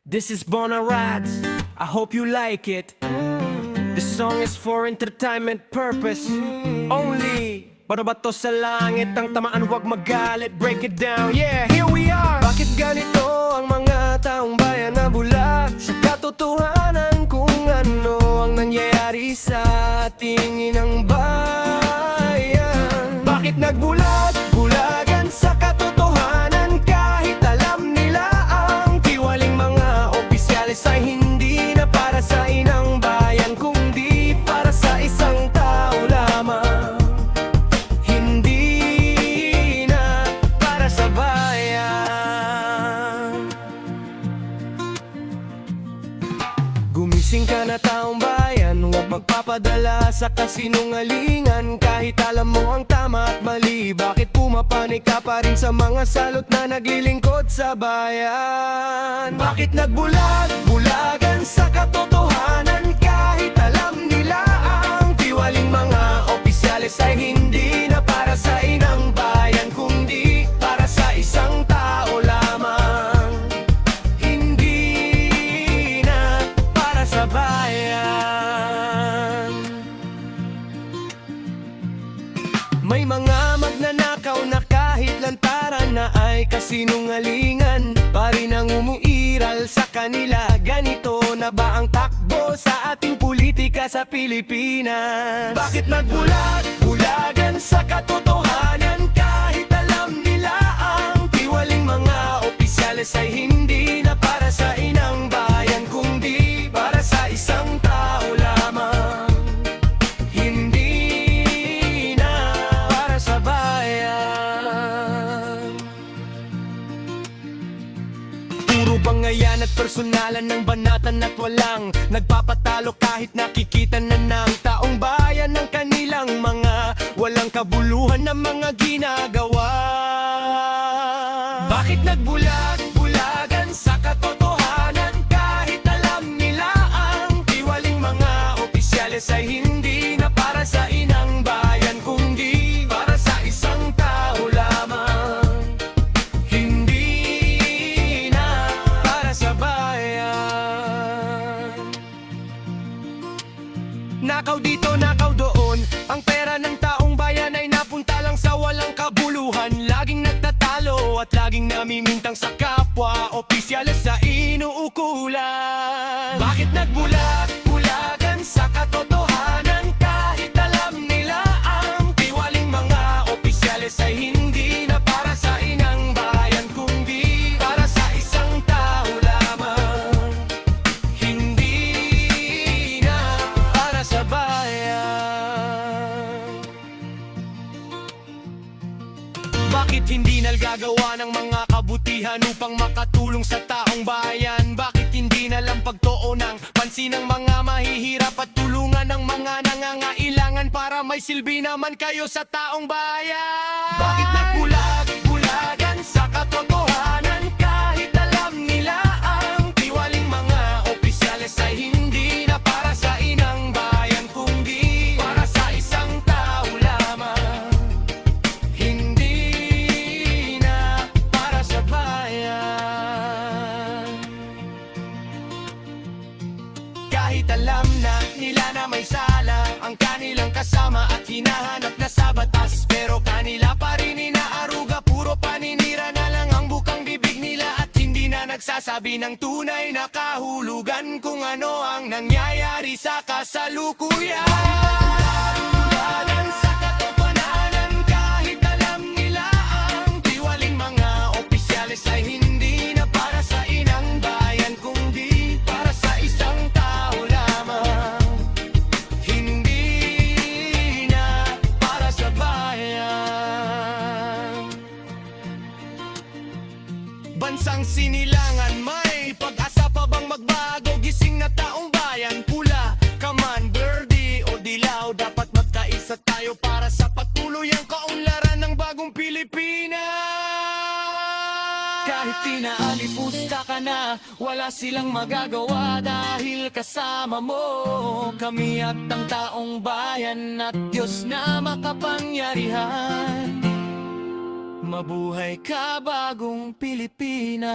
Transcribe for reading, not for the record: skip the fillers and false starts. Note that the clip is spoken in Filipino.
This is Bona Rats, I hope you like it. This song is for entertainment purpose only. Para ba to sa langit, ang tamaan huwag magalit. Break it down, yeah, here we are. Bakit ganito ang mga taong bayan na bulag sa katotohanan kung ano ang nangyayari sa ating inang bayan? Bakit nagbulag, bulagan sa katotohanan kahit alam nila ang tiwaling mga opisyalis ay hindi na para sa inang bayan kundi para sa isang tao lamang. Hindi na para sa bayan. Gumising ka na taong bayan, huwag magpapadala sa kasinungalingan. Kahit alam mo ang tama at mali, bakit pumapanik ka pa rin sa mga salot na naglilingkod sa bayan? Bakit nagbulag, bulagan sa katotohanan kahit alam nila ang tiwaling mga opisyalis ay hindi na para sa inang bayan kundi para sa isang tao lamang. Hindi na para sa bayan. May mga magnanakaw na kahit lantaran na ay kasinungalingan pa rin ang umuiral sa kanila. Ganito na ba ang takbo sa ating politika sa Pilipinas? Bakit nagbulag, bulagan sa katotohanan kahit alam nila ang tiwaling mga opisyalis ay hindi na para sa inang bayan kundi para sa isang tao lamang. Hindi na para sa bayan. Puro bangayan at personalan ng banatan at walang nagpapatalo kahit nakikita na ng taong bayan ng kanilang mga walang kabuluhan na mga ginagawa. Bakit nagbulag, bulagan sa katotohanan kahit alam nila ang tiwaling mga opisyalis ay hindi na para sa inang bayan kundi para sa isang tao lamang. Hindi na para sa bayan. Nakaw dito, nakaw doon, ang pera ng taong bayan ay napunta lang sa walang kabuluhan. Laging nagtatalo at laging namimintang sa kapwa opisyalis sa inuukulan. Bakit nagbulag, bulagan sa katotohanan kahit alam nila ang tiwaling mga opisyalis ay hindi na para sa inang bayan kundi para sa isang tao lamang. Hindi na para sa bayan. Bakit hindi nagagawa ng mga kabutihan upang makatulong sa taong bayan? Bakit hindi na lang pagtuon ng pansin ng mga mahihirap at tulungan ng mga nangangailangan para may silbi naman kayo sa taong bayan? Bakit nagbulag, bulagan sa katotohanan kahit alam nila ang tiwaling mga opisyalis ay hindi na para sa inang bayan kundi para sa isang tao lamang. Hindi na para sa bayan. Kahit alam na nila na may sala ang kanilang kasama at hinahanap na sa batas, pero kanila pa rin inaaruga. Puro paninira na lang ang bukang bibig nila at hindi na nagsasabi ng tunay na kahulugan kung ano ang nangyayari sa kasalukuyan. Bulagan sa katotohanan kahit alam nila ang tiwaling mga opisyalis ay hindi na para sa inang bayan kundi para sa isang tao lamang. Hindi na para sa bayan. Bansang sinilangan, may pag-asa pa bang magbago? Gising na taong bayan, pula ka man, verde o dilaw, dapat magkaisa tayo para sa patuloy ang kaunlaran ng bagong Pilipinas. Kahit pinaalipusta ka na, wala silang magagawa dahil kasama mo kami at ang taong bayan at Diyos na makapangyarihan. Mabuhay ka bagong Pilipinas.